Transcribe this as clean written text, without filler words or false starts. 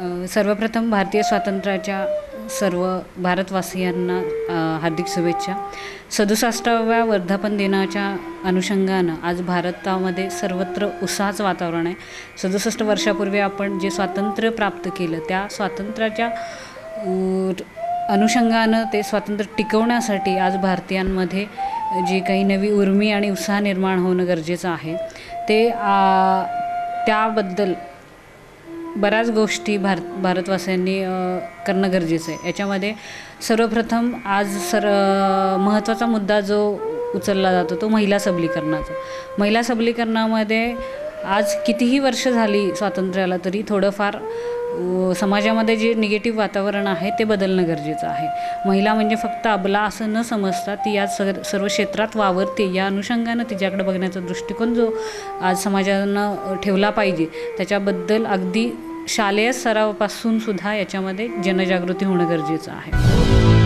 सर्वप्रथम भारतीय स्वातंत्र्याच्या सर्व भारतवासियांना हार्दिक शुभेच्छा। 67व्या वर्धापन दिनाच्या अनुषंगानं आज भारतामध्ये सर्वत्र उत्साहाचं वातावरण आहे। 67 वर्षापूर्वी आपण जे स्वातंत्र्य प्राप्त केलं त्या स्वातंत्र्याच्या अनुषंगानं ते स्वातंत्र्य टिकवण्यासाठी आज भारतीयांमध्ये जी काही नवी उर्मी आणि उत्साह निर्माण होणं गरजेचं आहे ते त्याबद्दल बऱ्याच गोष्टी भारतवासियांनी करणं गरजेचं आहे। याच्यामध्ये सर्वप्रथम आज महत्त्वाचा मुद्दा जो उचलला जातो तो महिला सबलीकरणाचा। महिला सबलीकरणामध्ये आज कितीही वर्ष झाली स्वातंत्र्याला तरी थोडंफार समाजामध्ये जे निगेटिव्ह वातावरण आहे ते बदलणं गरजेचं आहे। महिला म्हणजे फक्त अबला असं न समजता ती या सर्व क्षेत्रात वावरते या अनुषंगानं तिच्याकडे बघण्याचा दृष्टिकोन जो आज समाजानं ठेवला पाहिजे त्याच्याबद्दल अगदी शालेय स्तरापासून सुद्धा याच्यामध्ये जनजागृती होणं गरजेचं आहे।